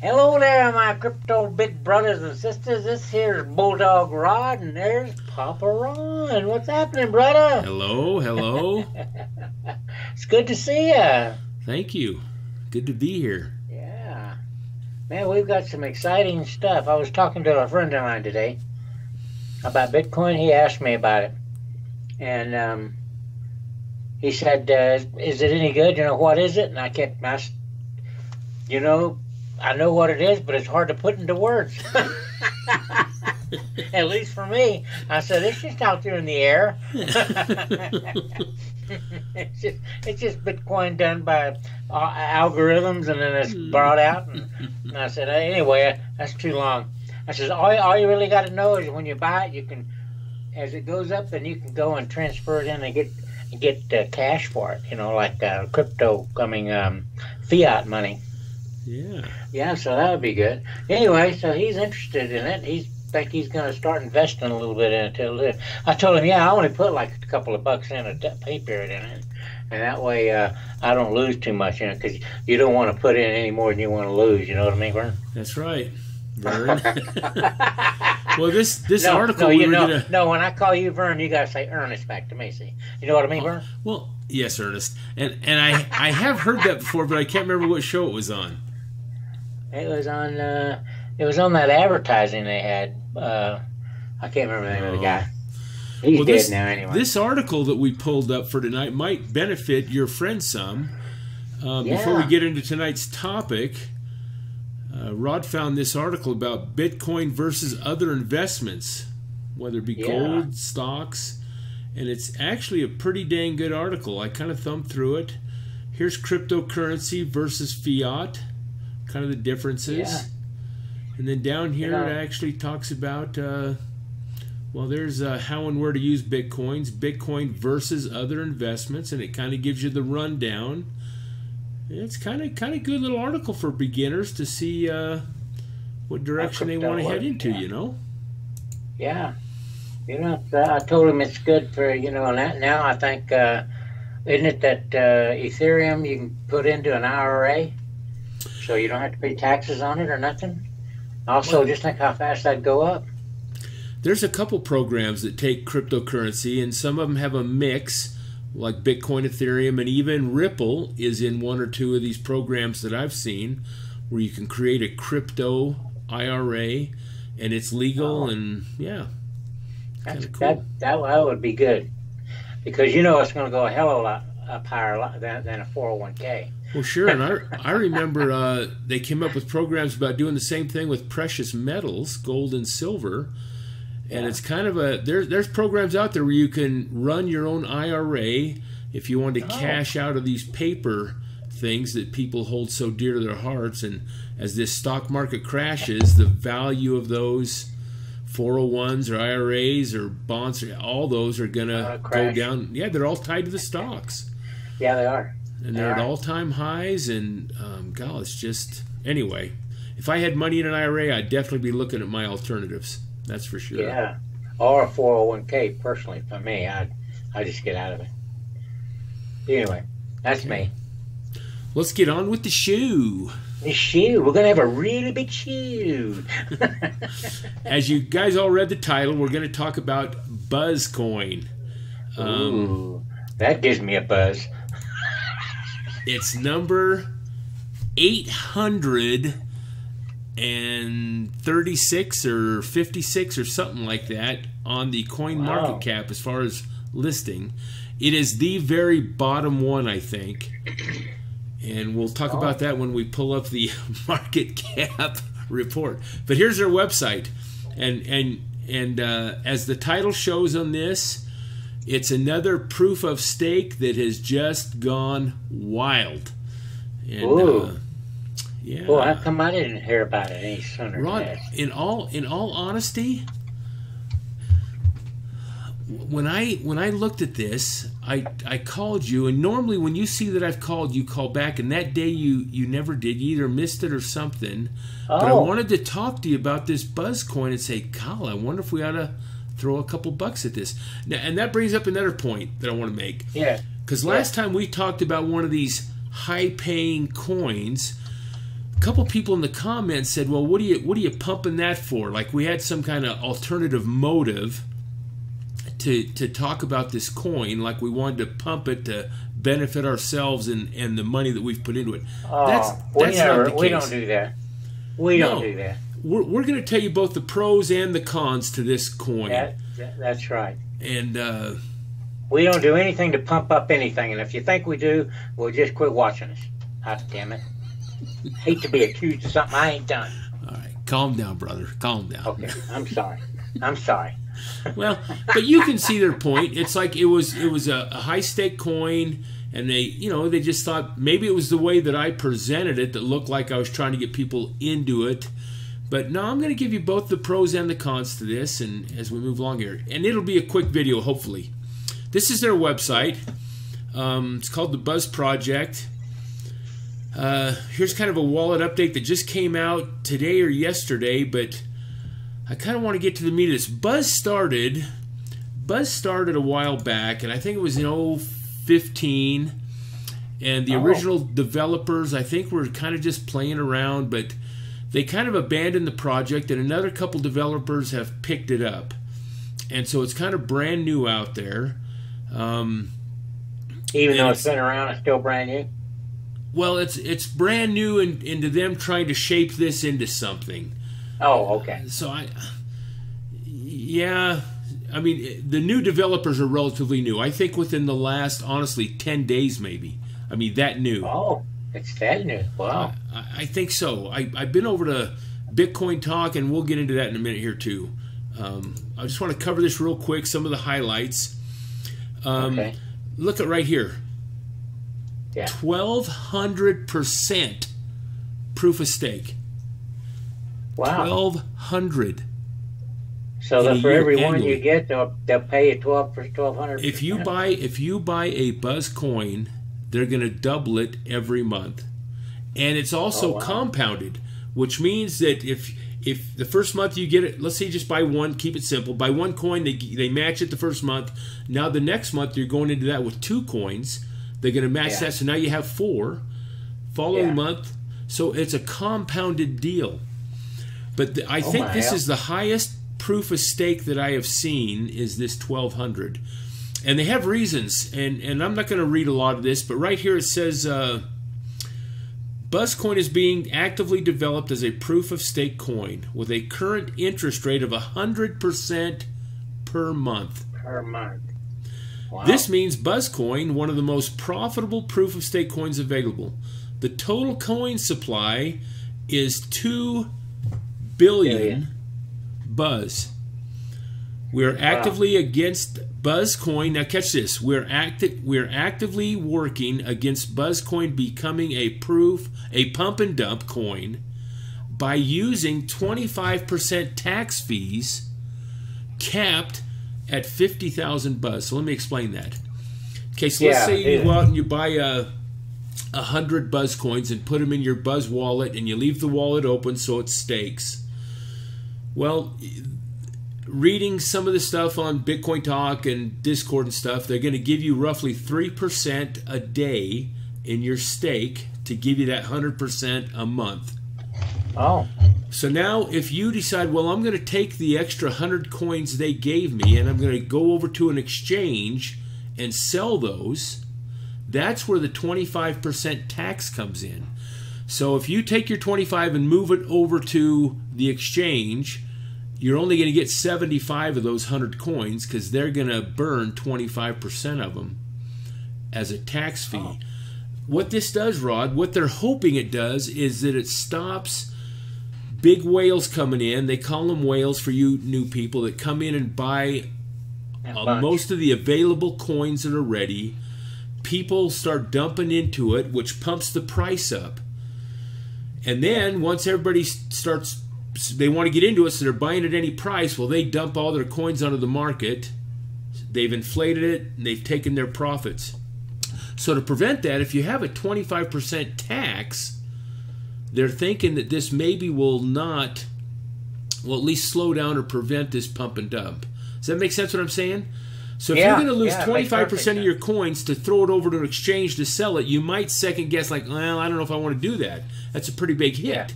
Hello there, my crypto big brothers and sisters. This here's Bulldog Rod, and there's Papa Ron. What's happening, brother? Hello, hello. It's good to see you. Thank you. Good to be here. Yeah. Man, we've got some exciting stuff. I was talking to a friend of mine today about Bitcoin. He asked me about it. And he said, is it any good? What is it? And I kept asking, I know what it is, but it's hard to put into words. At least for me. I said, it's just out there in the air. it's just Bitcoin done by algorithms, and then it's brought out. And I said, anyway, that's too long. I said, all you really got to know is when you buy it, you can, as it goes up, then you can go and transfer it in and get cash for it. Like crypto coming fiat money. Yeah. Yeah, so that would be good. Anyway, so he's interested in it. He's going to start investing a little bit in it. I told him, I only put like a couple of bucks in a pay period in it. And that way I don't lose too much in it, because you don't want to put in any more than you want to lose. You know what I mean, Vern? That's right, Vern. Well, this article... No, when I call you Vern, you got to say Ernest back to me, see? You know what I mean, Vern? Well, yes, Ernest. And I have heard that before, but I can't remember what show it was on. It was on that advertising they had. I can't remember the name of the guy. He's dead now anyway. This article that we pulled up for tonight might benefit your friend some. Before we get into tonight's topic, Rod found this article about Bitcoin versus other investments, whether it be gold, stocks, and it's actually a pretty dang good article. I kind of thumbed through it. Here's cryptocurrency versus fiat, kind of the differences. Yeah. And then down here it actually talks about, there's how and where to use Bitcoin versus other investments, and it kind of gives you the rundown. It's kind of good little article for beginners to see what direction they want to head into, Yeah. I told him it's good for, now I think, isn't it that Ethereum you can put into an IRA, so you don't have to pay taxes on it or nothing? Also, just think how fast that'd go up. There's a couple programs that take cryptocurrency, and some of them have a mix, like Bitcoin, Ethereum, and even Ripple is in one or two of these programs that I've seen, where you can create a crypto IRA, and it's legal, and that's cool. That would be good, because it's going to go a hell of a lot up higher than a 401k. Well, sure, and I remember they came up with programs about doing the same thing with precious metals, gold and silver, and it's kind of there's programs out there where you can run your own IRA if you want to cash out of these paper things that people hold so dear to their hearts, and as this stock market crashes, the value of those 401s or IRAs or bonds, all those are going to go down. Yeah, they're all tied to the stocks. Yeah, they are. And they're at all-time highs, and it's just... Anyway, if I had money in an IRA, I'd definitely be looking at my alternatives. That's for sure. Yeah, or a 401k, personally, for me. I just get out of it. Anyway, that's me. Let's get on with the shoe. The shoe. We're going to have a really big shoe. As you guys all read the title, we're going to talk about Buzzcoin. Ooh, that gives me a buzz. It's number 836 or 56 or something like that on the coin market cap as far as listing. It is the very bottom one, I think. And we'll talk about that when we pull up the market cap report. But here's their website. And as the title shows on this, it's another proof of stake that has just gone wild. And, Ooh. Well, how come I didn't hear about it any sooner? Ron, in all honesty, when I looked at this, I called you, and normally when you see that I've called, you call back, and that day you never did. You either missed it or something. But I wanted to talk to you about this Buzzcoin and say, Kyle, I wonder if we ought to throw a couple bucks at this. Now, and that brings up another point that I want to make. Yeah. Because last time we talked about one of these high-paying coins couple people in the comments said, "Well, what are you pumping that for?" Like we had some kind of alternative motive to talk about this coin, like we wanted to pump it to benefit ourselves and the money that we've put into it. That's not the case. We don't do that. We don't do that. We're going to tell you both the pros and the cons to this coin. That's right. And we don't do anything to pump up anything. And if you think we do, well, just quit watching us. God damn it. Hate to be accused of something I ain't done. All right, calm down, brother. Calm down. Okay, I'm sorry. I'm sorry. Well, but you can see their point. It's like it was a high stake coin, and they just thought maybe it was the way that I presented it that looked like I was trying to get people into it. But no, I'm going to give you both the pros and the cons to this, and as we move along here, and it'll be a quick video, hopefully. This is their website. It's called the Buzz Project. Here's kind of a wallet update that just came out today or yesterday, but I kind of want to get to the meat of this. Buzz started a while back, and I think it was in 2015, and the original developers, I think, were kind of just playing around, but they kind of abandoned the project, and another couple developers have picked it up. And so it's kind of brand new out there. Even though it's been around, it's still brand new? Well, it's brand new into them trying to shape this into something. Oh, okay. So I mean, the new developers are relatively new. I think within the last, honestly, 10 days maybe. I mean, that new. Oh, it's that new. Wow. I think so. I've been over to Bitcointalk, and we'll get into that in a minute here too. I just want to cover this real quick, some of the highlights. Okay. Look at right here. Yeah. 1,200% proof of stake. Wow. 1,200. So that for every one you get, they'll pay you 1,200. If you buy a Buzz coin, they're going to double it every month, and it's also compounded, which means that if the first month you get it, let's say you just buy one, keep it simple, buy one coin, they match it the first month. Now the next month you're going into that with 2 coins. They're going to match that, so now you have 4. Following month, so it's a compounded deal. But I think this is the highest proof of stake that I have seen is this 1,200. And they have reasons, and I'm not going to read a lot of this, but right here it says, Buzzcoin is being actively developed as a proof of stake coin with a current interest rate of 100% per month. Per month. Wow. This means Buzzcoin, one of the most profitable proof of stake coins available. The total coin supply is 2 billion Buzz. We're actively against Buzzcoin. Now catch this. We're actively working against Buzzcoin becoming a pump and dump coin by using 25% tax fees capped at 50,000 Buzz. So let me explain that. Okay, so let's say you go out and you buy 100 Buzz coins and put them in your Buzz wallet, and you leave the wallet open so it stakes. Well, reading some of the stuff on Bitcointalk and Discord and stuff, they're going to give you roughly 3% a day in your stake to give you that 100% a month. Oh. So now if you decide, well, I'm going to take the extra 100 coins they gave me and I'm going to go over to an exchange and sell those, that's where the 25% tax comes in. So if you take your 25 and move it over to the exchange, you're only going to get 75 of those 100 coins because they're going to burn 25% of them as a tax fee. Oh. What this does, Rod, what they're hoping it does is that it stops big whales coming in. They call them whales for you new people that come in and buy most of the available coins that are ready. People start dumping into it, which pumps the price up. And then once everybody starts, they want to get into it, so they're buying at any price. Well, they dump all their coins onto the market. They've inflated it, and they've taken their profits. So to prevent that, if you have a 25% tax, they're thinking that this maybe will not, well, at least slow down or prevent this pump and dump. Does that make sense what I'm saying? So if you're going to lose it makes perfect 25% of sense. your coins to throw it over to an exchange to sell it, you might second guess like, well, I don't know if I want to do that. That's a pretty big hit. Yeah.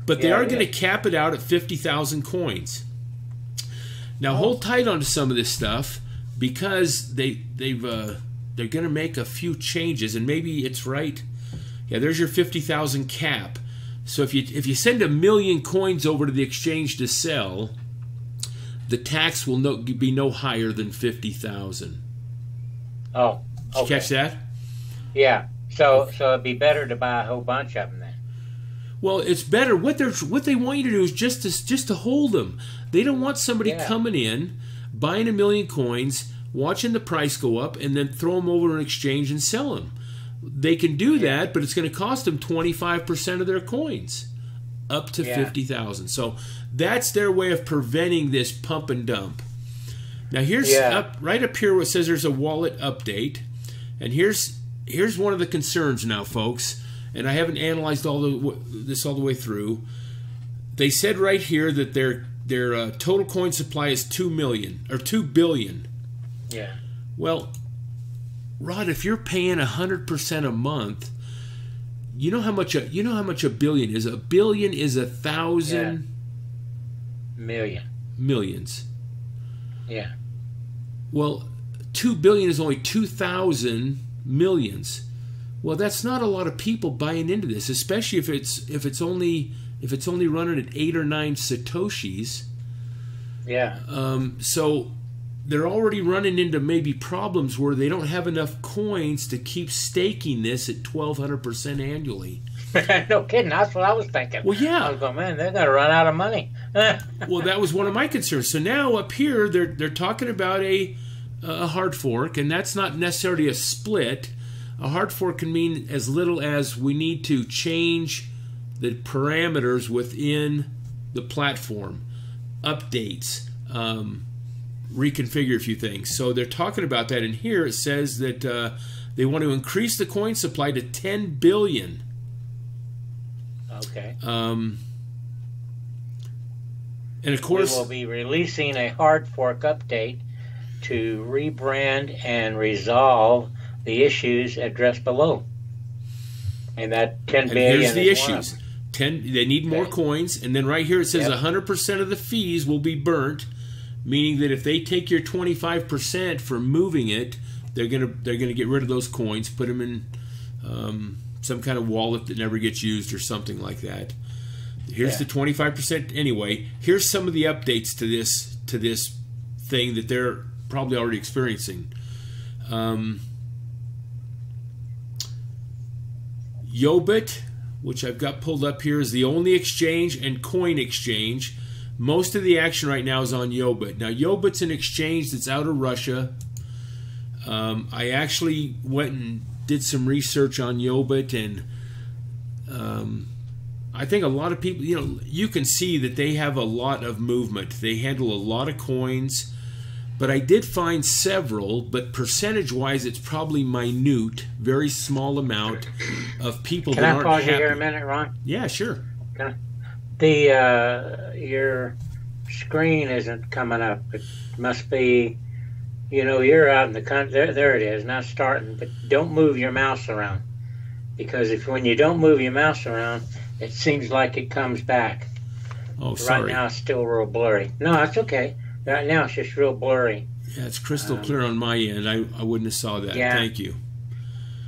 But they Yeah, are it going to is. cap it out at 50,000 coins. Now hold tight onto some of this stuff because they're going to make a few changes, and maybe it's right. Yeah, there's your 50,000 cap. So if you send 1 million coins over to the exchange to sell, the tax will be no higher than 50,000. Oh, Did you catch that? Yeah. So it'd be better to buy a whole bunch of them then. Well, it's better. What they want you to do is just to hold them. They don't want somebody coming in, buying 1 million coins, watching the price go up, and then throw them over to an exchange and sell them. They can do that, but it's going to cost them 25% of their coins, up to 50,000. So that's their way of preventing this pump and dump. Now here's right up here where it says there's a wallet update, and here's one of the concerns now, folks. And I haven't analyzed this all the way through. They said right here that their total coin supply is 2 million or 2 billion. Yeah. Well, Rod, if you're paying 100% a month, you know how much a billion is. A billion is 1,000 millions. Yeah. Well, 2 billion is only 2,000 millions. Well, that's not a lot of people buying into this, especially if it's only running at 8 or 9 satoshis. Yeah. So they're already running into maybe problems where they don't have enough coins to keep staking this at 1,200% annually. No kidding. That's what I was thinking. Well, yeah. I was going, man, they're going to run out of money. Well, that was one of my concerns. So now up here, they're talking about a hard fork, and that's not necessarily a split. A hard fork can mean as little as we need to change the parameters within the platform, updates, reconfigure a few things. So they're talking about that, and here it says that they want to increase the coin supply to 10 billion. Okay. And of course, we will be releasing a hard fork update to rebrand and resolve the issues addressed below. And that 10 billion here's the is one of issues. them. They need more coins, and then right here it says 100% of the fees will be burnt, meaning that if they take your 25% for moving it, they're gonna get rid of those coins, put them in some kind of wallet that never gets used or something like that. Here's the 25% anyway. Here's some of the updates to this thing that they're probably already experiencing. Yobit, which I've got pulled up here, is the only exchange and coin exchange. Most of the action right now is on Yobit. Now, Yobit's an exchange that's out of Russia. I actually went and did some research on Yobit, and I think a lot of people, you can see that they have a lot of movement. They handle a lot of coins, but I did find several, but percentage-wise, it's probably minute, very small amount of people that aren't happy. Can I pause you here a minute, Ron? Yeah, sure. Your screen isn't coming up. It must be, you're out in the country. There it is, not starting. But don't move your mouse around, because when you don't move your mouse around, it seems like it comes back. Oh, sorry. Right now it's still real blurry. No, it's okay. Right now it's just real blurry. Yeah, it's crystal clear on my end. I wouldn't have saw that. Yeah. Thank you.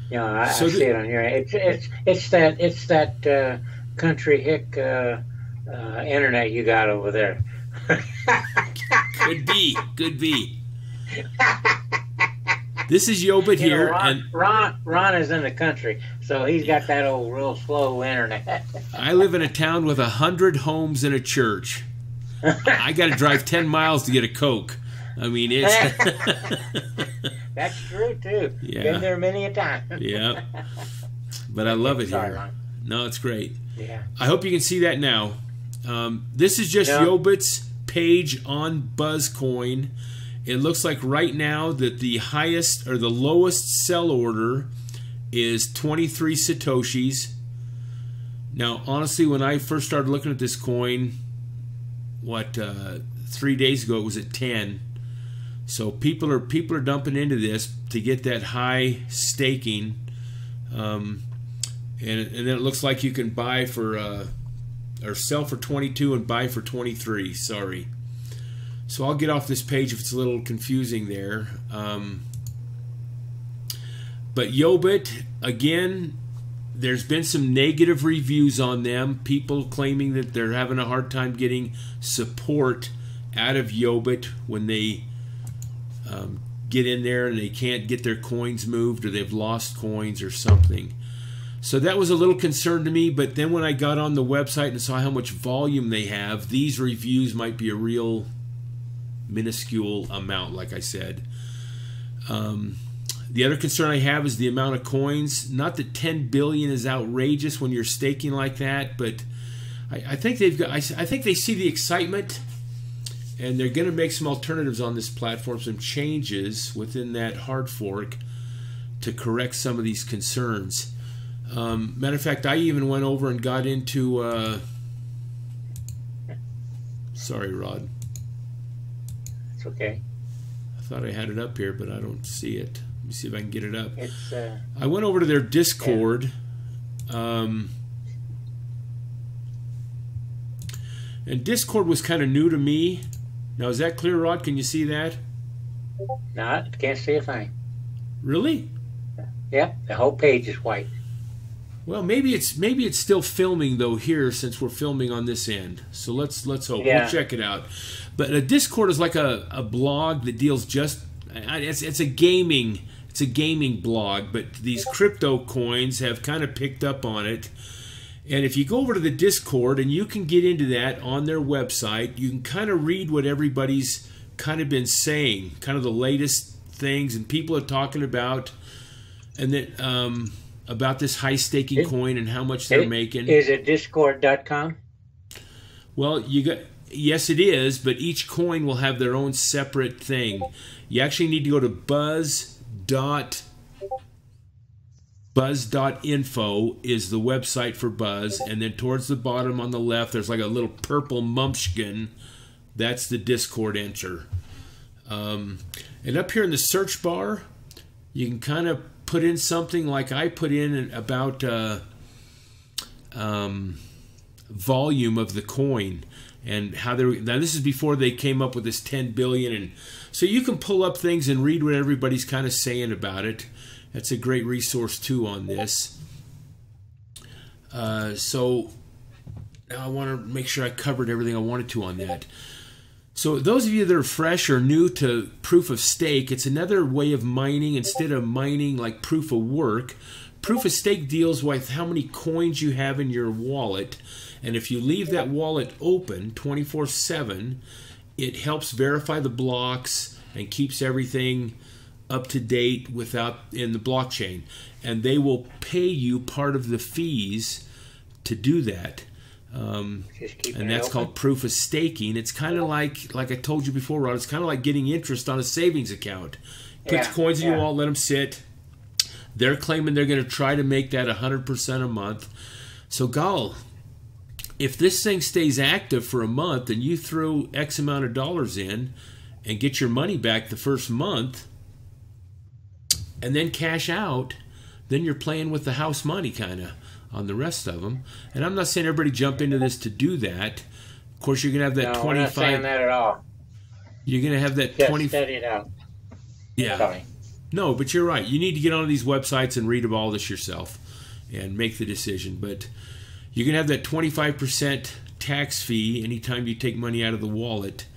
Yeah, I see it on here. It's that country hick internet you got over there. Could be. This is Yobit here, and Ron is in the country, so he's got that old real slow internet. I live in a town with 100 homes and a church. I got to drive 10 miles to get a Coke. I mean, it's That's true too. Yeah. Been there many a time. Yeah, but I love it Sorry, here. Ron. No, it's great. Yeah. I hope you can see that now. This is just Yobit's page on Buzzcoin. It looks like right now that the highest or the lowest sell order is 23 satoshis. Now, honestly, when I first started looking at this coin, 3 days ago, it was at 10. So people are dumping into this to get that high staking, and then it looks like you can buy for or sell for 22 and buy for 23. Sorry. So I'll get off this page if it's a little confusing there. But Yobit, again, there's been some negative reviews on them. People claiming that they're having a hard time getting support out of Yobit when they get in there and they can't get their coins moved, or they've lost coins or something. So that was a little concern to me, but then when I got on the website and saw how much volume they have, these reviews might be a real minuscule amount, like I said. The other concern I have is the amount of coins. Not that 10 billion is outrageous when you're staking like that, but I think they've got. I think they see the excitement, and they're going to make some alternatives on this platform, some changes within that hard fork to correct some of these concerns. Matter of fact, I even went over and got into. Sorry, Rod. It's okay. I thought I had it up here, but I don't see it. Let me see if I can get it up. It's. I went over to their Discord. And Discord was kind of new to me. Now, is that clear, Rod? Can you see that? No, I can't see a thing. Really? Yeah, the whole page is white. Well, maybe it's still filming though here, since we're filming on this end. So let's hope. Yeah. We'll check it out. But a Discord is like a blog that deals just it's a gaming blog, but these crypto coins have kind of picked up on it. And if you go over to the Discord, and you can get into that on their website, you can kind of read what everybody's kind of been saying, kind of the latest things, and people are talking about, and then about this high staking coin and how much they're making. Is it discord.com? Well, yes, it is, but each coin will have their own separate thing. You actually need to go to Buzz.info is the website for Buzz, and then towards the bottom on the left, there's like a little purple mumpskin. That's the Discord enter. And up here in the search bar, you can kind of put in something like I put in about volume of the coin and how they. Now this is before they came up with this 10 billion, and so you can pull up things and read what everybody's kind of saying about it. That's a great resource too on this. So now I want to make sure I covered everything I wanted to on that. So those of you that are fresh or new to proof of stake, it's another way of mining instead of mining like proof of work. Proof of stake deals with how many coins you have in your wallet, and if you leave that wallet open 24/7, it helps verify the blocks and keeps everything up to date in the blockchain, and they will pay you part of the fees to do that. And that's called proof of staking. It's kind of like I told you before, Rod, it's kind of like getting interest on a savings account. Put your coins in your wallet, let them sit. They're claiming they're going to try to make that 100% a month. So, Gal, if this thing stays active for a month and you throw X amount of dollars in and get your money back the first month and then cash out, then you're playing with the house money kind of on the rest of them. And I'm not saying everybody jump into this to do that. Of course, you're going to have that 25. We're not saying that at all. You're going to have that 20. Study it out. Yeah. Sorry. No, but you're right. You need to get on these websites and read all this yourself and make the decision. But you're going to have that 25% tax fee anytime you take money out of the wallet.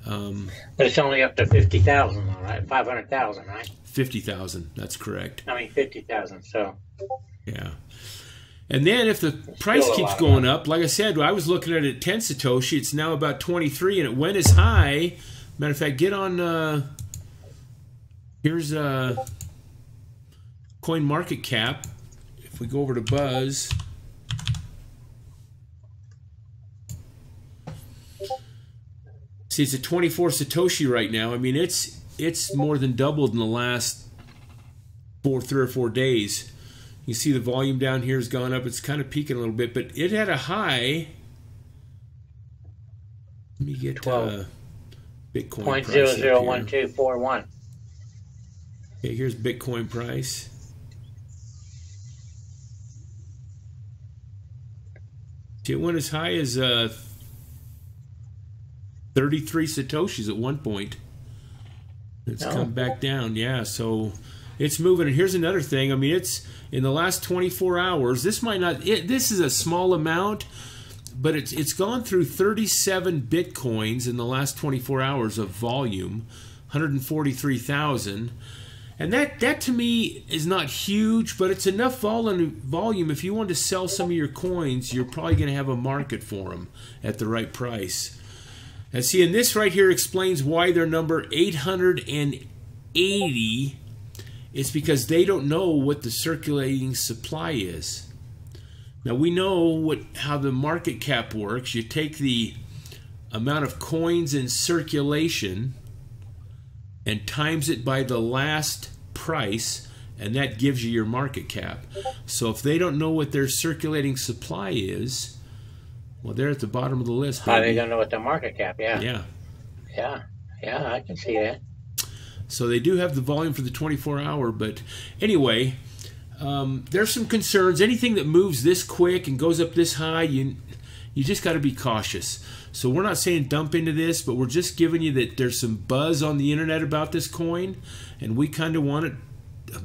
But it's only up to 50,000, right? 500,000, right? 50,000. That's correct. I mean 50,000. So. Yeah. And then if the price keeps going up, like I said, I was looking at it at 10 Satoshi. It's now about 23, and it went as high. Matter of fact, get on. Here's Coin Market Cap. If we go over to Buzz. See, it's at 24 Satoshi right now. I mean, it's more than doubled in the last 3 or 4 days. You see the volume down here has gone up. It's kind of peaking a little bit, but it had a high. Let me get Bitcoin Point price zero up zero here. 1241. Okay, here's Bitcoin price. It went as high as 33 Satoshis at one point. It's come back down, yeah. So it's moving. And here's another thing. I mean, it's in the last 24 hours. This might not. This is a small amount, but it's gone through 37 bitcoins in the last 24 hours of volume, 143,000. And that to me is not huge, but it's enough volume. If you want to sell some of your coins, you're probably going to have a market for them at the right price. And see, and this right here explains why they're number 880. It's because they don't know what the circulating supply is. Now we know how the market cap works. You take the amount of coins in circulation and times it by the last price, and that gives you your market cap. So if they don't know what their circulating supply is, well, they're at the bottom of the list. How are they going to know what the market cap? Yeah. Yeah. Yeah, I can see that. So they do have the volume for the 24-hour, but anyway, there's some concerns. Anything that moves this quick and goes up this high, you just got to be cautious. So we're not saying dump into this, but we're just giving you that there's some buzz on the internet about this coin, and we kind of want it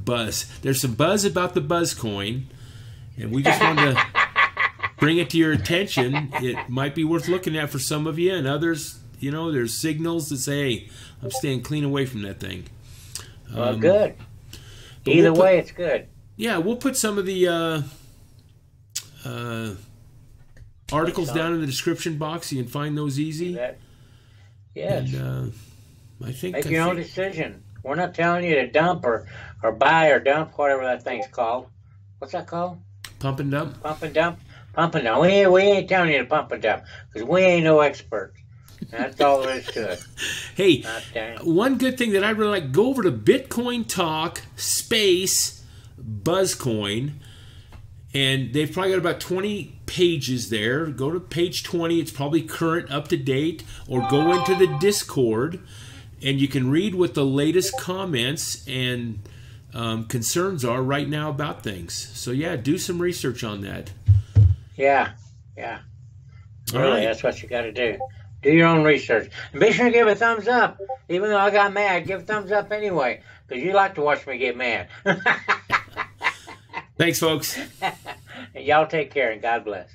buzz. There's some buzz about the Buzzcoin, and we just want to bring it to your attention. It might be worth looking at for some of you, and others, you know, there's signals that say, hey, I'm staying clean away from that thing. Well, good. Either way, it's good. Yeah, we'll put some of the articles down in the description box. You can find those easy. Yes. And, I think make your own decision. We're not telling you to dump or buy or dump, whatever that thing's called. What's that called? Pump and dump. Pump and dump. Pump and dump. We ain't telling you to pump and dump because we ain't no experts. That's all there is to it. Hey, one good thing that I really like, go over to Bitcointalk space Buzzcoin, and they've probably got about 20 pages there. Go to page 20. It's probably current, up to date, or go into the Discord, and you can read what the latest comments and concerns are right now about things. So yeah, do some research on that. Yeah. Really, that's what you got to do. Do your own research. And be sure to give a thumbs up. Even though I got mad, give a thumbs up anyway. Because you like to watch me get mad. Thanks, folks. Y'all take care and God bless.